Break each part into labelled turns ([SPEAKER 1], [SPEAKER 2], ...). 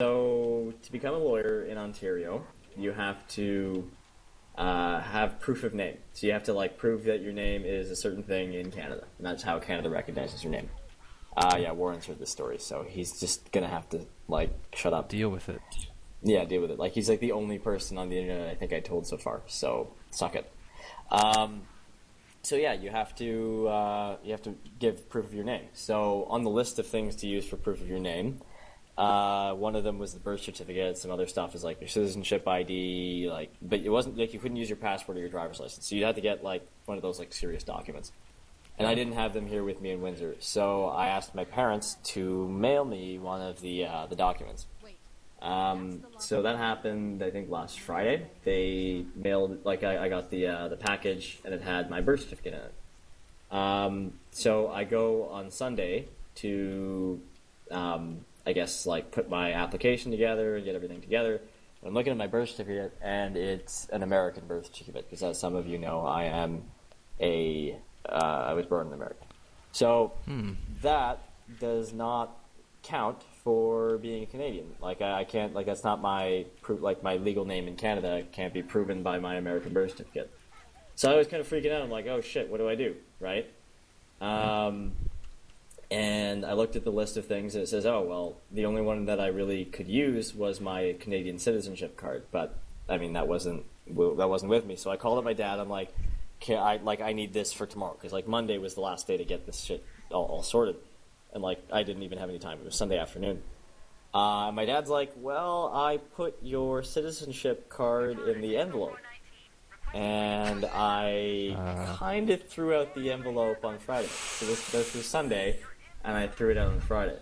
[SPEAKER 1] So, to become a lawyer in Ontario, you have to have proof of name. So you have to like prove that your name is a certain thing in Canada, and that's how Canada recognizes your name. Yeah, Warren's heard this story, so he's just gonna have to like shut up.
[SPEAKER 2] Deal with it.
[SPEAKER 1] Yeah, deal with it. Like he's like the only person on the internet I think I told so far. So suck it. So yeah, you have to give proof of your name. So on the list of things to use for proof of your name, one of them was the birth certificate. Some other stuff is like your citizenship ID, like, but it wasn't like you couldn't use your passport or your driver's license. So you had to get like one of those like serious documents. And I didn't have them here with me in Windsor, so I asked my parents to mail me one of the documents. So that happened, I think, last Friday. They mailed, like, I got the package, and it had my birth certificate in it. So I go on Sunday to, I guess, like, put my application together and get everything together. I'm looking at my birth certificate, and it's an American birth certificate, because as some of you know, I was born in America. So that does not count for being a Canadian. Like I can't, like that's not my like my legal name in Canada can't be proven by my American birth certificate. So I was kind of freaking out. I'm like, oh shit, what do I do, right? And I looked at the list of things, and it says, oh well, the only one that I really could use was my Canadian citizenship card. But I mean, that wasn't with me. So I called up my dad. I'm like, I need this for tomorrow, because like Monday was the last day to get this shit all sorted. And, like, I didn't even have any time. It was Sunday afternoon. My dad's like, well, I put your citizenship card in the envelope. And I kind of threw out the envelope on Friday. So this was Sunday, and I threw it out on Friday.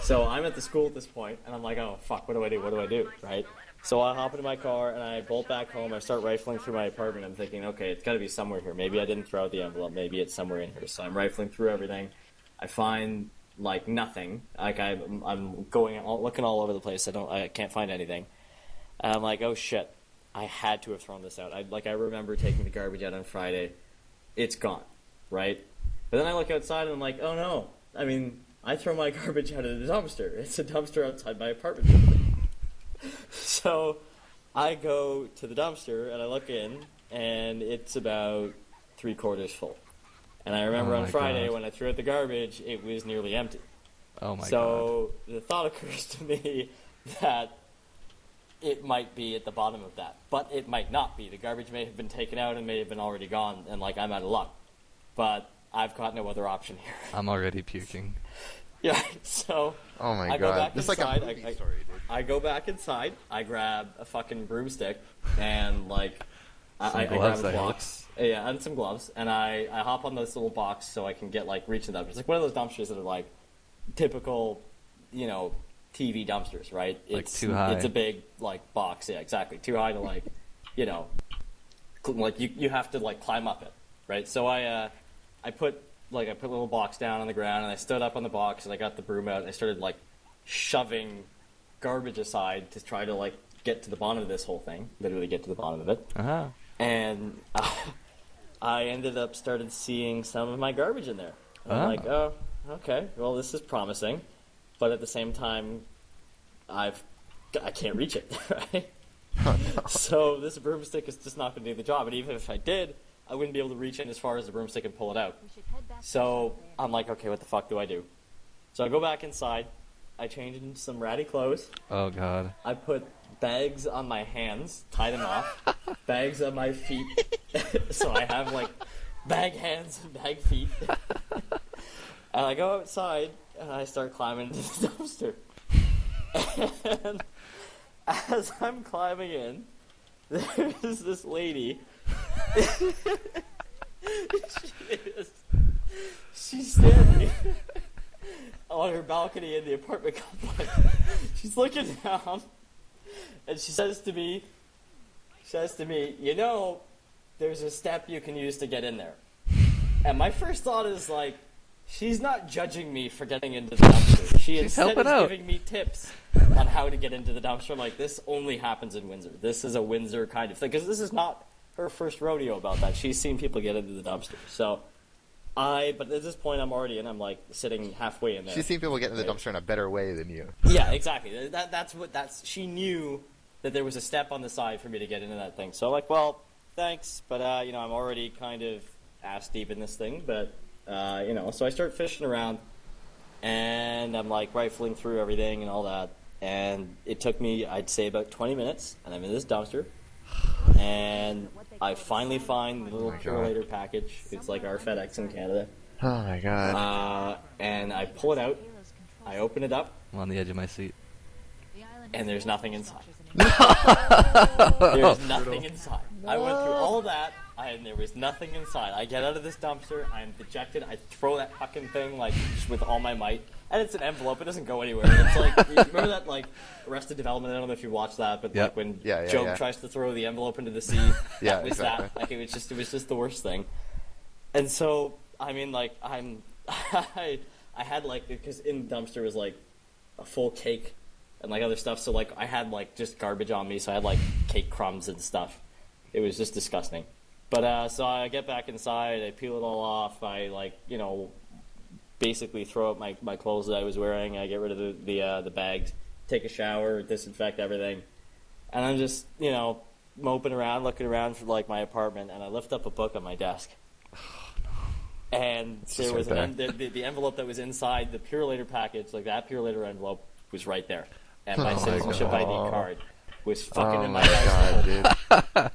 [SPEAKER 1] So I'm at the school at this point, and I'm like, oh, fuck, what do I do, right? So I hop into my car, and I bolt back home. I start rifling through my apartment. I'm thinking, okay, it's got to be somewhere here. Maybe I didn't throw out the envelope. Maybe it's somewhere in here. So I'm rifling through everything. I find like nothing. Like I'm looking all over the place. I can't find anything. And I'm like, oh shit! I had to have thrown this out. I remember taking the garbage out on Friday. It's gone, right? But then I look outside and I'm like, oh no! I mean, I throw my garbage out of the dumpster. It's a dumpster outside my apartment building. So I go to the dumpster and I look in, and it's about 3/4 full. And I remember on Friday when I threw out the garbage, it was nearly empty.
[SPEAKER 2] Oh my god.
[SPEAKER 1] So the thought occurs to me that it might be at the bottom of that. But it might not be. The garbage may have been taken out and may have been already gone, and like I'm out of luck. But I've got no other option here.
[SPEAKER 2] I'm already puking.
[SPEAKER 1] Yeah, so
[SPEAKER 3] oh my
[SPEAKER 1] I go
[SPEAKER 3] god.
[SPEAKER 1] back
[SPEAKER 3] This is
[SPEAKER 1] inside.
[SPEAKER 3] like a movie story, dude.
[SPEAKER 1] I go back inside, I grab a fucking broomstick, and like I grab a box. Yeah, and some gloves, and I hop on this little box so I can get like reach the dumpster. It's like one of those dumpsters that are like typical, you know, TV dumpsters, right?
[SPEAKER 2] Like too high.
[SPEAKER 1] It's a big like box, yeah, exactly, too high to like, you know, like you have to like climb up it, right? So I put a little box down on the ground, and I stood up on the box, and I got the broom out, and I started like shoving garbage aside to try to like get to the bottom of this whole thing, literally get to the bottom of it.
[SPEAKER 2] Uh-huh.
[SPEAKER 1] And I ended up started seeing some of my garbage in there. I'm like, oh, okay, well, this is promising. But at the same time, I can't reach it, right? So this broomstick is just not going to do the job. And even if I did, I wouldn't be able to reach in as far as the broomstick and pull it out. So I'm like, okay, what the fuck do I do? So I go back inside. I change into some ratty clothes.
[SPEAKER 2] Oh god.
[SPEAKER 1] I put bags on my hands, tie them off, bags on my feet, so I have like bag hands and bag feet. And I go outside and I start climbing into the dumpster. And as I'm climbing in, there's this lady. She's standing on her balcony in the apartment complex. She's looking down. And she says to me, you know, there's a step you can use to get in there. And my first thought is like, she's not judging me for getting into the dumpster. She instead is giving me tips on how to get into the dumpster. Like, this only happens in Windsor. This is a Windsor kind of thing. Because this is not her first rodeo about that. She's seen people get into the dumpster. So But at this point, I'm already in. I'm like sitting halfway in there.
[SPEAKER 3] She's seen people get in the dumpster in a better way than you.
[SPEAKER 1] Yeah, exactly. She knew that there was a step on the side for me to get into that thing. So I'm like, well, thanks, but I'm already kind of ass deep in this thing. But so I start fishing around, and I'm like rifling through everything and all that. And it took me, I'd say, about 20 minutes, and I'm in this dumpster, and I finally find the little Purolator package. It's like our FedEx in Canada.
[SPEAKER 3] Oh my god.
[SPEAKER 1] And I pull it out, I open it up,
[SPEAKER 2] I'm on the edge of my seat.
[SPEAKER 1] and there's nothing inside. There's nothing inside. I went through all that, and there was nothing inside. I get out of this dumpster, I'm dejected, I throw that fucking thing, like, just with all my might. And it's an envelope, it doesn't go anywhere. It's like, you remember that, like, Arrested Development? I don't know if you watched that, but like when Job tries to throw the envelope into the sea, that was
[SPEAKER 3] exactly.
[SPEAKER 1] that. Like, it was just the worst thing. And so, I mean, like, I had, like, because in the dumpster was, like, a full cake and, like, other stuff. So, like, I had, like, just garbage on me. So I had, like, cake crumbs and stuff. It was just disgusting. But, so I get back inside, I peel it all off, I, like, basically throw out my clothes that I was wearing. I get rid of the bags, take a shower, disinfect everything, and I'm just moping around, looking around for like my apartment, and I lift up a book on my desk, and there was the envelope that was inside the Purolator package, like that Purolator envelope was right there, and my citizenship ID card was fucking in my house.
[SPEAKER 3] God, dude.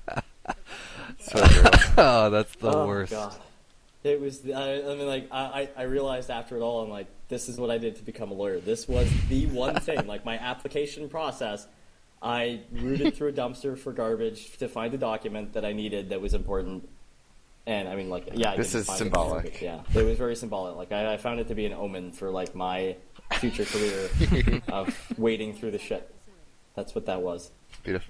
[SPEAKER 3] So true.
[SPEAKER 2] Oh, that's the worst.
[SPEAKER 1] God. It was. I realized after it all, I'm like, this is what I did to become a lawyer. This was the one thing. Like my application process, I rooted through a dumpster for garbage to find a document that I needed that was important. And I mean, like, yeah,
[SPEAKER 3] this is symbolic.
[SPEAKER 1] Yeah, it was very symbolic. Like I found it to be an omen for like my future career of wading through the shit. That's what that was.
[SPEAKER 3] Beautiful.